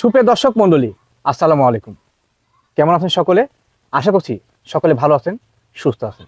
সুপ্রিয় দর্শক মণ্ডলী, আসসালামু আলাইকুম। কেমন আছেন সকলে? আশা করছি সকলে ভালো আছেন, সুস্থ আছেন।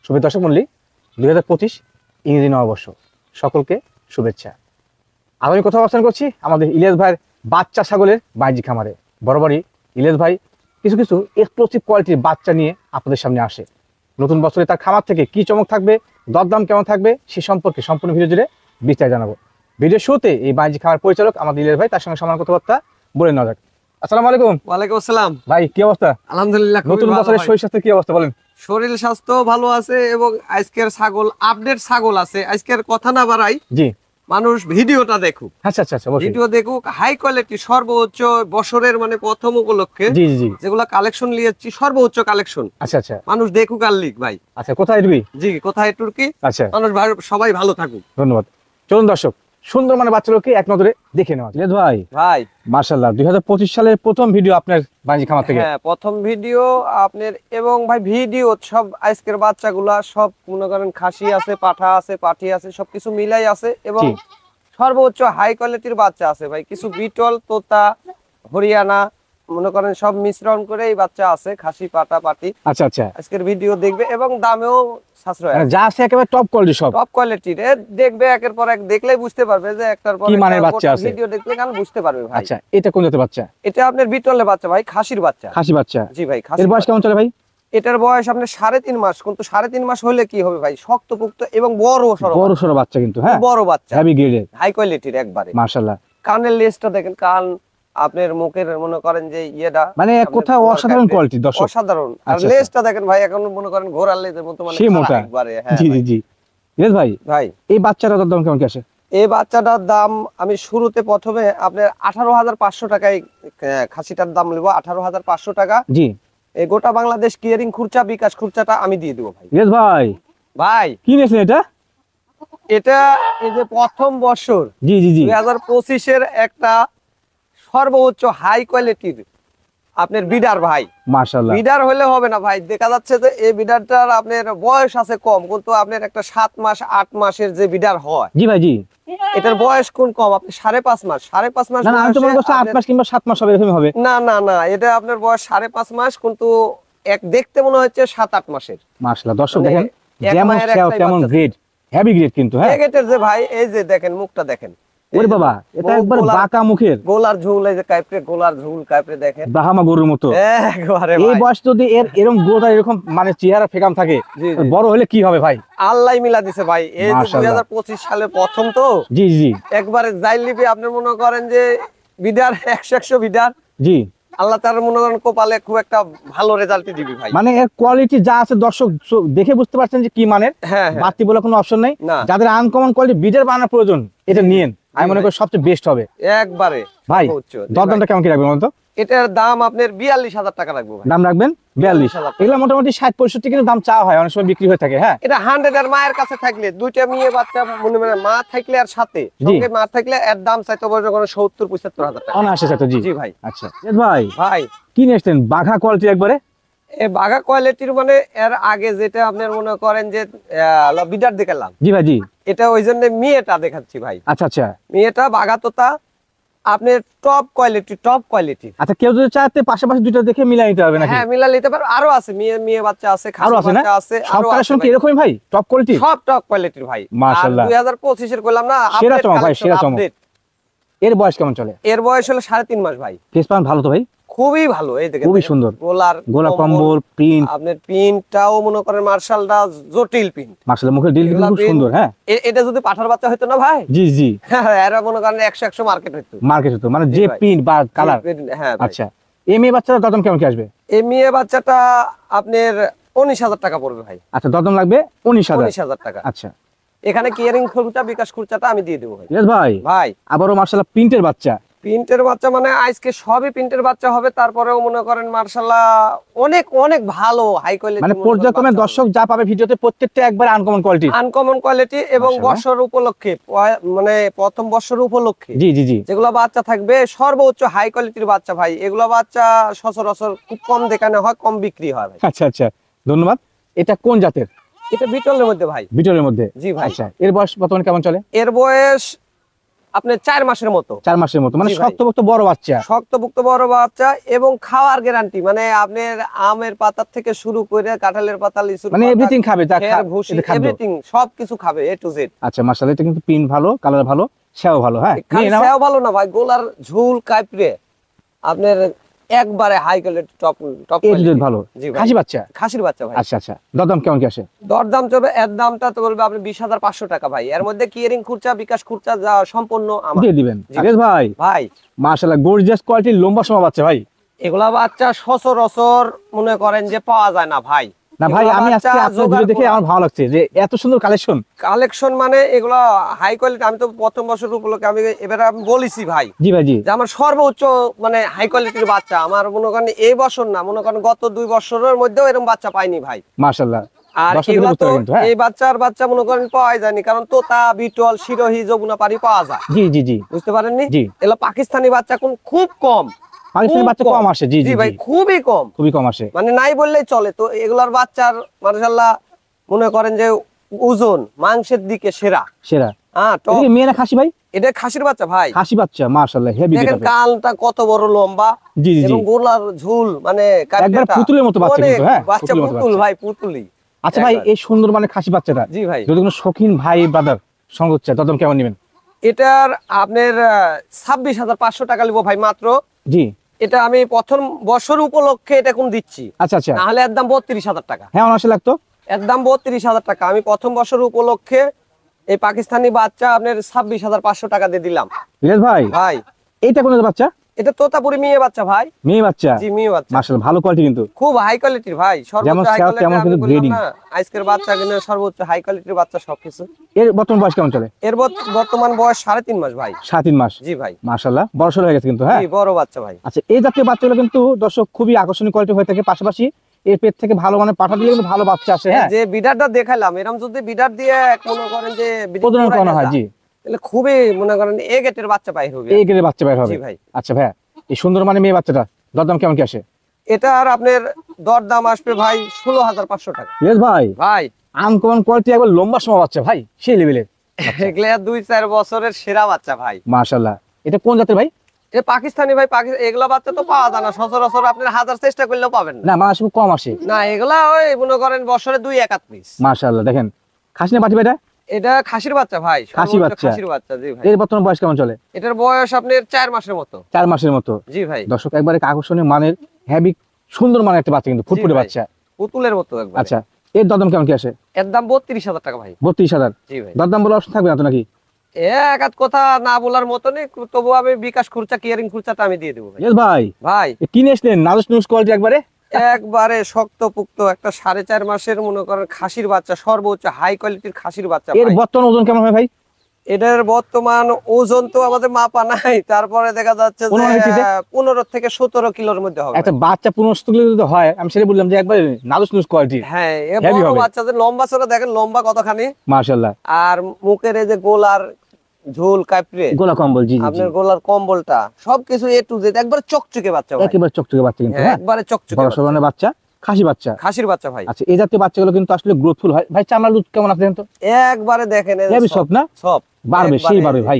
সুপ্রিয় দর্শক মণ্ডলী, 2025 ইংরেজি নববর্ষ, সকলকে শুভেচ্ছা। আজ আমি কোথাও অবস্থান করছি আমাদের ইলিয়াস ভাইয়ের বাচ্চা ছাগলের বাণিজ্যিক খামারে। বরাবরই ইলিয়াস ভাই কিছু কিছু এক্সক্লুসিভ কোয়ালিটির বাচ্চা নিয়ে আপনাদের সামনে আসে। নতুন বছরে তার খামার থেকে কি চমক থাকবে, দরদাম কেমন থাকবে, সে সম্পর্কে সম্পূর্ণ ভিডিও জুড়ে বিস্তারিত জানাবো। ভিডিও শুরুতে এই বাণিজ্যিক খামার পরিচালক আমাদের ইলিয়াস ভাই, তার সঙ্গে সমান কথাবার্তা বলে নেওয়া যাক। আসসালামু আলাইকুম। ওয়ালাইকুম আসসালাম ভাই, কি অবস্থা? আলহামদুলিল্লাহ, নতুন বছরের শরীর স্বাস্থ্য কি অবস্থা বলেন? শরীর স্বাস্থ্য ভালো আছে এবং আজকের ছাগল আপডেট ছাগল আছে। আজকের কথা না বাড়াই, জি, মানুষ ভিডিওটা দেখুক, আচ্ছা আচ্ছা আচ্ছা, অবশ্যই। ভিডিও দেখুক, হাই কোয়ালিটি সর্বোচ্চ বছরের মানে প্রথম উপলক্ষে জি জি জি, যেগুলা কালেকশন নিয়েছি সর্বোচ্চ কালেকশন, আচ্ছা আচ্ছা মানুষ দেখুক আর লিখ ভাই। আচ্ছা, কোথায় দিবি? জি, কোথায় তুর্কি, আচ্ছা, মানুষ সবাই ভালো থাকুক। ধন্যবাদ। চলুন দর্শক, সুন্দর মানে বাচ্চাগুলোকে এক নজরে দেখে নেওয়া যাক। ভাই ভাই মাশাআল্লাহ, 2025 সালের প্রথম ভিডিও আপনার বাণিজ্যিক খামার থেকে। হ্যাঁ, প্রথম ভিডিও আপনার। এবং ভাই ভিডিও সব আজকের বাচ্চাগুলা সব মনে করেন খাসি আছে, পাঠা আছে, পাঠি আছে, সবকিছু মিলাই আছে এবং জি। সর্বোচ্চ হাই কোয়ালিটির বাচ্চা আছে ভাই। কিছু বিটল, তোতা, হরিয়ানা মনে করেন সব মিশ্রণ করে এই বাচ্চা আছে, খাসি, পাটা, পাটি। আচ্ছা আচ্ছা, আজকের ভিডিও দেখবে এবং দামেও সাশ্রয় মানে আছে, যা আছে একেবারে টপ কোয়ালিটি সব। টপ কোয়ালিটির। দেখবে একের পর এক, দেখলেই বুঝতে পারবে যে একটার পর কি মানের বাচ্চা আছে। ভিডিও দেখলে কেন বুঝতে পারবে ভাই। আচ্ছা, এটা কোন জাতের বাচ্চা? এটা আপনার বিটলের বাচ্চা ভাই, খাসির বাচ্চা। খাসি বাচ্চা। জি ভাই, এর খাসির বয়স বাচ্চা। কেমন চলে ভাই? এটার বয়স আপনার 3.5 মাস। কিন্তু 3.5 মাস হলে কি হবে ভাই, শক্তপুক্ত এবং বড় বড় সরো বাচ্চা কিন্তু, হ্যাঁ, বড় বাচ্চা, হেভি গ্রেডের, হাই কোয়ালিটির একবারে। মাশাআল্লাহ। কানের লেজটা দেখেন, কান আপনার মুখের মনে করেন যে ইয়েটা মানে কোথাও অসাধারণ কোয়ালিটি দর্শক, অসাধারণ। আর আচ্ছা, লেজটা দেখেন ভাই, এখন মনে করেন ঘোড়ার লেজের মতো, মানে সেই মোটা একবারে। হ্যাঁ জি জি জি। ইলিয়াস ভাই, ভাই, এই বাচ্চাটার দাম কেমন কি আসে? এই বাচ্চাটার দাম আমি শুরুতে প্রথমে আপনার 18,500 টাকায় খাসিটার দাম নেবো, 18,500 টাকা। জি। এই গোটা বাংলাদেশ ক্লিয়ারিং খুরচা, বিকাশ খুরচাটা আমি দিয়ে দেবো ভাই। ইলিয়াস ভাই, ভাই কি নিয়েছেন এটা? এটা এই যে প্রথম বছর জি জি জি, 2025-এর একটা সর্বোচ্চ হাই কোয়ালিটির আপনার বিডার ভাই। মাশাআল্লাহ। বিডার হলে হবে না ভাই, দেখা যাচ্ছে যে এই বিডারটার আপনার বয়স আছে কম, কিন্তু আপনার একটা 7 মাস 8 মাসের যে বিডার হয়, জি ভাই জি। এটার বয়স কোন কম, আপনি 5.5 মাস, 5.5 মাস না না, আমি তো মনে করছি 8 মাস কিংবা 7 মাস হবে, এরকমই হবে। না না না, এটা আপনার বয়স 5.5 মাস, কিন্তু এক দেখতে মনে হচ্ছে 7-8 মাসের। মাশাআল্লাহ, দর্শক মানে দেখেন এক যেমন মায়ের সেও একটাই তেমন বাচ্চা গ্রেড, হেভি গ্রেড কিন্তু, হ্যাঁ। এগেটের যে ভাই, এই যে দেখেন মুখটা দেখেন, ওরে বাবা, এটা একবার বাঁকা মুখের, গোলার ঝুল, এই যে কাইপড়ে গোলার ঝুল কাইপড়ে দেখেন, ব্রাহ্মা গরুর মতো একবারে এই ভাই। বয়স যদি এরকম গ্রোথ আর এরকম মানে চেহারা ফেকাম থাকে, জি, জি। বড় হলে কি হবে ভাই? আল্লাহ মিলা দিছে ভাই। এই যে মাশাআল্লাহ। 2025 সালের প্রথম তো, জি জি একবারে যাই লিপি আপনি মনে করেন যে বিডার 100 বিডার, জি। আল্লাহ তার মনে করেন কপালে খুব একটা ভালো রেজাল্ট দিবি ভাই। মানে এর কোয়ালিটি যা আছে দর্শক দেখে বুঝতে পারছেন যে কি মানের। হ্যাঁ হ্যাঁ, বাড়তি বলে কোনো অপশন নেই। না। যাদের আনকমন কোয়ালিটি বিডের বানানোর প্রয়োজন, এটা নিয়েন, আমি মনে করি সবচেয়ে বেস্ট হবে একবারে ভাই। সর্বোচ্চ। জি ভাই। দরদামটা কেমন কি রাখবেন বলুন তো? এটার দাম আপনার 42,000 টাকা রাখবো ভাই। দাম রাখবেন 42। 42,000 এগুলো মোটামুটি 60-65 কিন্তু দাম চাওয়া হয়, অনেক সময় বিক্রি হয়ে থাকে, হ্যাঁ। এটা 100 এর মায়ের কাছে থাকলে, দুইটা মেয়ে বাচ্চা মনে মানে মা থাকলে আর সাথে সঙ্গে মা থাকলে এর দাম চাইতে পারবে 70-75,000 টাকা। অনায়াসে চাইতো, জি জি ভাই। আচ্ছা ভাই, ভাই কি নিয়ে এসছেন? বাঘা কোয়ালিটি একবারে, এই বাঘা কোয়ালিটির মানে এর আগে যেটা আপনার মনে করেন যে বিডার দেখালাম, জি ভাই জি। এটা ওই জন্য মেয়েটা দেখাচ্ছি ভাই। আচ্ছা আচ্ছা মেয়েটা বাঘা তোতা আপনার টপ কোয়ালিটি, টপ কোয়ালিটি। আচ্ছা, কেউ যদি চাইতে পাশাপাশি দুটো দেখে মিলাই নিতে হবে নাকি? হ্যাঁ, মিলা নিতে পারো। আরো আছে মেয়ে মেয়ে বাচ্চা আছে, আরো খাসি আছে না? বাচ্চা আছে, সব আরো আছে কালেকশন কি ভাই। এরকমই ভাই, টপ কোয়ালিটি? সব টপ কোয়ালিটির ভাই। আর মাশাআল্লাহ। 2025 এর কইলাম না, সেরা আপডেট চমক ভাই, কালেকশন, সেরা চমক। আপডেট। এর বয়স কেমন চলে? এর বয়স হলো 3.5 মাস ভাই। কেস পান ভালো তো ভাই? খুবই ভালো। এই দেখেন খুবই সুন্দর। গোলা কম্বল প্রিন্ট, আপনার প্রিন্টটাও মনে করেন মার্শালটা জটিল প্রিন্ট। মাশাআল্লাহ, মুখের ডিল এগুলা খুব print- সুন্দর, হ্যাঁ। এটা যদি পাঠার বাচ্চা হইতো না ভাই, জি জি, এরা মনে করেন 100 মার্কেট হইতো। মার্কেট তো মানে জি যে ভাই। প্রিন্ট বা কালার। হ্যাঁ ভাই। আচ্ছা, এই মেয়ে বাচ্চার দাম কেমন কি আসবে? এই মেয়ে বাচ্চাটা আপনার 19,000 টাকা পড়বে ভাই। আচ্ছা, দাম লাগবে 19,000। 19,000 টাকা। আচ্ছা, এখানে কিয়ারিং খরচা, বিকাশ খরচাটা আমি দিয়ে দেবো ভাই। ইয়েস ভাই। ভাই আবারও মাশাআল্লাহ প্রিন্টের বাচ্চা, প্রিন্টের বাচ্চা মানে আজকে সবই প্রিন্টের বাচ্চা হবে, তারপরেও মনে করেন মার্শাল্লাহ অনেক অনেক ভালো হাই কোয়ালিটি। মানে পর্যায়ক্রমে দর্শক যা পাবে ভিডিওতে প্রত্যেকটা একবার আনকমন কোয়ালিটি, আনকমন কোয়ালিটি এবং মাশাআল্লাহ। বর্ষর উপলক্ষে, মানে প্রথম বর্ষর উপলক্ষে জি জি জি। যেগুলো বাচ্চা থাকবে সর্বোচ্চ হাই কোয়ালিটির বাচ্চা ভাই। এগুলো বাচ্চা সচরাচর খুব কম দেখানো হয়, কম বিক্রি হয় ভাই। আচ্ছা আচ্ছা, ধন্যবাদ। এটা কোন জাতের? এটা বিটলের মধ্যে ভাই। বিটলের মধ্যে? জি ভাই। আচ্ছা, এর বয়স বর্তমানে কেমন চলে? এর বয়স আপনার 4 মাসের মতো। 4 মাসের মতো, মানে জি ভাই। শক্তপোক্ত বড় বাচ্চা। শক্তপোক্ত বড় বাচ্চা এবং খাওয়ার গ্যারান্টি, মানে আপনার আমের পাতার থেকে শুরু করে কাঁঠালের পাতা, লিচুর মানে পাতা, এভরিথিং খাবে, যা খের, ভুসি, এটা খাদ্য। এভরিথিং সবকিছু খাবে A to Z। আচ্ছা মাশাআল্লাহ, এটা কিন্তু প্রিন্ট ভালো, কালার ভালো, সেও ভালো। হ্যাঁ খালি নিয়ে নাও। সেও ভালো না ভাই, গোলার ঝুল কাইপড়ে আপনার একবারে হাই কোয়ালিটি, টপ টপ এই দুধ ভালো। জি ভাই। খাসি বাচ্চা। খাসির বাচ্চা ভাই। আচ্ছা আচ্ছা, দরদাম কেমন কি আসে? দরদাম চলবে, এর দামটা তো বলবে আপনি 20,500 টাকা ভাই। এর মধ্যে কিয়ারিং খুরচা, বিকাশ খুরচা যা সম্পূর্ণ আমার। দিয়ে দিবেন। জি আরেশ ভাই ভাই, মাশাআল্লাহ, গর্জিয়াস কোয়ালিটির লম্বা সমা বাচ্চা ভাই। এগুলা বাচ্চা সচরাচর মনে করেন যে পাওয়া যায় না ভাই। না ভাই, আমি আজকে আপনার ভিডিও দেখে আমার ভালো লাগছে যে এত সুন্দর কালেকশন। কালেকশন মানে এগুলো হাই কোয়ালিটি। আমি তো প্রথম বছর উপলক্ষে আমি এবারে আমি বলেছি ভাই জি ভাই জি। যে আমার সর্বোচ্চ মানে হাই কোয়ালিটির বাচ্চা আমার, মনে করেন এই বছর না, মনে করেন গত 2 বছরের মধ্যেও এরকম বাচ্চা পাইনি ভাই। মাশাআল্লাহ। আর দর্শক এগুলা বুঝতে তো পারবেন তো, হ্যাঁ? এই বাচ্চা মনে করেন পাওয়াই যায়নি, কারণ তোতা, বিটল, সিরোহি, যমুনা পারি পাওয়া যায়। জি জি জি। বুঝতে পারেননি? জি। এগুলো পাকিস্তানি বাচ্চা খুব কম। পাকিস্তানি খুব বাচ্চা কম আসে। জি জি ভাই, জি। খুবই কম, খুবই কম আসে। মানে নাই বললেই চলে। তো এগুলার বাচ্চার মাশাআল্লাহ মনে করেন যে ওজন মাংসের দিকে সেরা। সেরা। হ্যাঁ, এটা কি মেয়ে না খাসি ভাই? এটা খাসির বাচ্চা ভাই। খাসি বাচ্চা মাশাআল্লাহ, হেভি দেখেন গেটাপে। কানটা কত বড় লম্বা, জি জি জি। এবং গোলার ঝুল মানে একবার কাটটা পুতুলের মতো বাচ্চা অনেক, কিন্তু, হ্যাঁ? বাচ্চা পুতুলের মতো পুতুল বাচ্চা। ভাই, পুতুলি। আচ্ছা ভাই, একবার। এই সুন্দর মানে খাসি বাচ্চাটা জি ভাই, যদি কোনো শৌখিন ভাই ব্রাদার সঙ্গ হচ্ছে, দরদাম কেমন নেবেন? এটার আপনার 26,500 টাকা লিবো ভাই মাত্র। জি। এটা আমি প্রথম বছর উপলক্ষে এটা কোন দিচ্ছি, আচ্ছা আচ্ছা। নাহলে এর দাম 32,000 টাকা। হ্যাঁ অনায়াসে লাগতো। এর দাম 32,000 টাকা। আমি প্রথম বছর উপলক্ষে এই পাকিস্তানি বাচ্চা আপনার 26,500 টাকা দিয়ে দিলাম রিয়াজ ভাই, ভাই। এইটা কোন বাচ্চা? এটা তোতাপুরি মেয়ে বাচ্চা ভাই। মেয়ে বাচ্চা। জি, মেয়ে বাচ্চা। মাশাআল্লাহ, ভালো কোয়ালিটি কিন্তু। খুব হাই কোয়ালিটির ভাই, যেমন সর্বোচ্চ হাই স্যার, কোয়ালিটি। তেমন আমি কিন্তু বললাম গ্রেডিং। না, আজকের বাচ্চা কিনে সর্বোচ্চ হাই কোয়ালিটির বাচ্চা সবকিছু। এর বর্তমান বয়স কেমন চলে? এর বর্তমান বয়স 3.5 মাস ভাই। 3.5 মাস। জি ভাই। মাশাআল্লাহ, বড়সড় হয়ে গেছে কিন্তু, হ্যাঁ? জি, বড় বাচ্চা ভাই। আচ্ছা, এই জাতীয় বাচ্চাগুলো কিন্তু দর্শক খুবই আকর্ষণীয় কোয়ালিটি হয়ে থাকে। পাশাপাশি এর পেট থেকে ভালো মানে পাঠা দিলে কিন্তু ভালো বাচ্চা আসে, হ্যাঁ? যে বিডারটা দেখাইলাম, এরকম যদি বিডার দিয়ে মনে করেন যে প্রজনন করানো হয়। জি। তাহলে খুবই মনে করেন এ গেটের বাচ্চা পাই হবে। এই গ্রেডের বাচ্চা বের হবে। জি ভাই। আচ্ছা ভাই, এই সুন্দর মানে মেয়ে বাচ্চাটা দরদাম কেমন কি আসে? এটার আপনার দরদাম আসবে ভাই 16,500 টাকা। রিয়াজ ভাই, ভাই আনকমন কোয়ালিটি, একবার লম্বা সময় বাচ্চা ভাই, সেই লেভেলের। এগুলা 2-4 বছরের সেরা বাচ্চা ভাই। মাশাআল্লাহ। এটা কোন জাতের ভাই? এ পাকিস্তানি ভাই। এগুলা বাচ্চা তো পাওয়া যায় না সচরাচর, আপনার হাজার চেষ্টা করলেও পাবেন না। না মানে খুব কম আসে। না, এগুলা ওই মনে করেন বছরে 2-1 পিস। মাশাআল্লাহ, দেখেন খাসি না পাটি ভাই এটা? এটা খাসির বাচ্চা ভাই, খাসি সর্বোচ্চ বাচ্চা। খাসির বাচ্চা। জি ভাই। এর বর্তমান বয়স কেমন চলে? এটার বয়স আপনার 4 মাসের মতো। 4 মাসের মতো। জি ভাই। দর্শক একবারে আকর্ষণীয় মানের, হেভি সুন্দর মানের একটা বাচ্চা কিন্তু, ফুটফুটে ভাই। বাচ্চা। পুতুলের মতো একবার। আচ্ছা, এর দরদাম কেমন কি আসে? এর দাম 32,000 টাকা ভাই। 32,000। জি ভাই। দরদাম বলে অপশন থাকবে না তো নাকি? এক আধ কথা না বলার মতনই, তবু আমি বিকাশ খুরচা, কিয়ারিং খুরচাটা আমি দিয়ে দেবো ভাই। রিয়াজ ভাই, ভাই এ কিনে আসলেন নাজুস নুস কোয়ালিটি একবারে। একবারে শক্তপুক্ত একটা 4.5 মাসের মনে করেন খাসির বাচ্চা, সর্বোচ্চ হাই কোয়ালিটির খাসির বাচ্চা এর ভাই। বর্তমান ওজন কেমন হয় ভাই? এটার বর্তমান ওজন তো আমাদের মাপা নাই, তারপরে দেখা যাচ্ছে যে 15 থেকে 17 কিলোর মধ্যে হবে। একটা বাচ্চা 15 কিলো যদি হয়, আমি সেটা বললাম যে একবারে নাজুস নুস কোয়ালিটি। হ্যাঁ, এ Heavy বড় হবে। বাচ্চাদের লম্বা চড়া দেখেন, লম্বা কতখানি, মাশাআল্লাহ। আর মুখের এই যে গোলার ঝোল কাপড়ে, গোলা কম্বল। জি জি জি। আপনার গোলার কম্বলটা সবকিছু A to Z একবার চকচকে বাচ্চা ভাই। একেবারে চকচকে বাচ্চা কিন্তু, হ্যাঁ, হ্যাঁ? একবারে চকচকে বড় বাচ্চা। সরনের বাচ্চা, খাসি বাচ্চা। খাসির বাচ্চা ভাই। আচ্ছা, এই জাতীয় বাচ্চাগুলো কিন্তু আসলে গ্রোথফুল হয় ভাই। চামড়া লুট কেমন আছে জানেন তো? একবারে দেখেন এই যে হেভি সফট না? সব বাড়বে, সেই বাড়বে ভাই।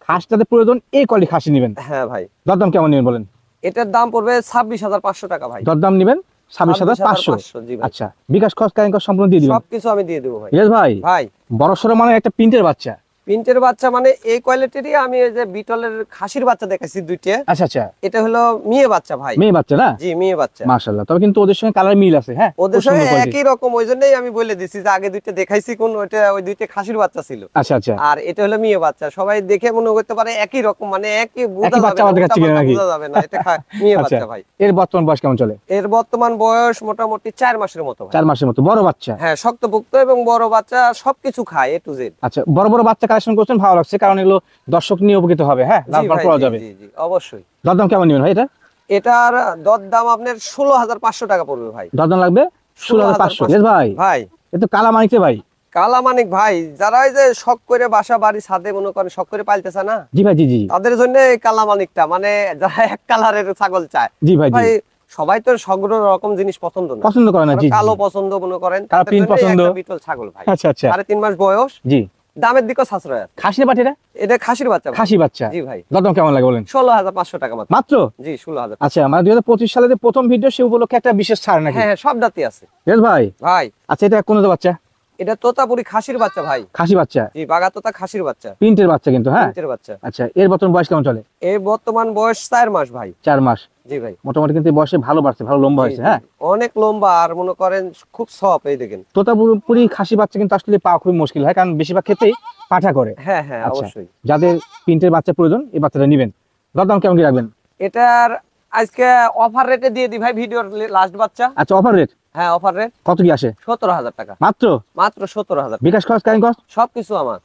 খাসটাতে প্রয়োজন এই কোয়ালিটি খাসি নেবেন। হ্যাঁ ভাই। দরদাম কেমন নেবেন বলেন? এটার দাম পড়বে 26,500 টাকা ভাই। দরদাম নেবেন 26,500। 26,500, জি ভাই। আচ্ছা, বিকাশ খরচ কারেন্ট খরচ সম্পূর্ণ দিয়ে দিবেন। সবকিছু আমি দিয়ে দেবো ভাই। রিয়াজ ভাই, ভাই বড় সরো মানে একটা প্রিন্টের বাচ্চা। প্রিন্টের বাচ্চা মানে এই কোয়ালিটিরই আমি এই যে বিটলের খাসির বাচ্চা দেখাচ্ছি দুইটা। আচ্ছা আচ্ছা, এটা হলো মেয়ে বাচ্চা ভাই। মেয়ে বাচ্চা না? জি, মেয়ে বাচ্চা। মাশাআল্লাহ, তবে কিন্তু ওদের সঙ্গে কালার মিল আছে, হ্যাঁ? ওদের খুব সুন্দর সঙ্গে quality। একই রকম, ওই জন্যই আমি বলে দিছি যে আগে দুইটা দেখাইছি কোন, ওই দুইটা খাসির বাচ্চা ছিল, আচ্ছা আচ্ছা। আর এটা হলো মেয়ে বাচ্চা। সবাই দেখে মনে করতে পারে একই রকম, মানে একই বোঝা একই বাচ্চা যাবে না, আমাদের কাছে কিনা নাকি? বোঝা যাবে না, এটা মেয়ে আচ্ছা, বাচ্চা ভাই। এর বর্তমান বয়স কেমন চলে? এর বর্তমান বয়স মোটামুটি 4 মাসের মতো ভাই। 4 মাসের মতো, বড় বাচ্চা। হ্যাঁ, শক্তপোক্ত এবং বড় বাচ্চা সবকিছু খায় A to Z। আচ্ছা, বড় বড় বাচ্চা কালেকশন করছেন, ভালো লাগছে, কারণ এগুলো দর্শক নিয়ে উপকৃত হবে, হ্যাঁ? জি লাভবান ভাই, করা জি, যাবে। জি, জি, অবশ্যই। দরদাম কেমন নেবেন ভাই এটা? এটার দরদাম আপনার 16,500 টাকা পড়বে ভাই। দরদাম লাগবে 16,500। 16,500 ভাই, ভাই। এ তো কালা মানিকে ভাই। কালামানিক ভাই, যারা এই যে শখ করে বাসা বাড়ি ছাদে মনে করেন শখ করে পালতেছে না, জি ভাই, জি জি তাদের জন্য এই কালামানিকটা, মানে যারা এক কালারের ছাগল চায়। জি ভাই, জি। ভাই সবাই তো সব রকম জিনিস পছন্দ না, পছন্দ করে না। জি জি। কালো পছন্দ মনে করেন, কালো তাদের print জন্যই পছন্দ। একটা বিটল ছাগল ভাই। আচ্ছা আচ্ছা। 3.5 মাস বয়স। জি। দামের দিকেও সাশ্রয় আছে। খাসি না পাঠিটা? এটা খাসির বাচ্চা ভাই। খাসি বাচ্চা। জি ভাই। দাম কেমন লাগে বলেন? 16,500 টাকা মাত্র। মাত্র? জি 16,000। আচ্ছা, মানে 2025 সালে যে প্রথম ভিডিও সে উপলক্ষে একটা বিশেষ ছাড় নাকি? হ্যাঁ হ্যাঁ, সব দাঁতই আছে রিয়াজ ভাই। ভাই। আচ্ছা, এটা কোন বাচ্চা? এটা তোতাপুরি খাসির বাচ্চা ভাই। খাসি বাচ্চা? জি, বাগা তোতা খাসির বাচ্চা। প্রিন্টের বাচ্চা কিন্তু, হ্যাঁ প্রিন্টের বাচ্চা। আচ্ছা, এর বর্তমান বয়স কেমন চলে? এই বর্তমান বয়স 4 মাস ভাই। 4 মাস। জি ভাই। মোটামুটি কিন্তু বয়সে ভালো বাড়ছে, ভালো লম্বা জি, হয়েছে। জি, হ্যাঁ, জি। অনেক লম্বা আর মনে করেন খুব সফট, এই দেখেন। তোতাপুরি খাসি বাচ্চা কিন্তু আসলে পাওয়া খুবই মুশকিল হয়, কারণ বেশিরভাগ ক্ষেত্রেই পাঠা করে। হ্যাঁ হ্যাঁ, আচ্ছা, অবশ্যই। যাদের প্রিন্টের বাচ্চা প্রয়োজন এই বাচ্চাটা নেবেন। দাম কেমন কি রাখবেন? এটার আজকে অফার রেটে দিয়ে দিই ভাই, ভিডিওর লাস্ট বাচ্চা। আচ্ছা, অফার রেট হ্যাঁ, অফার রেট কত কি আসে? 17,000 টাকা মাত্র? মাত্র 17,000। বিকাশ খরচ, কারেন্ট কস্ট সবকিছু আমার।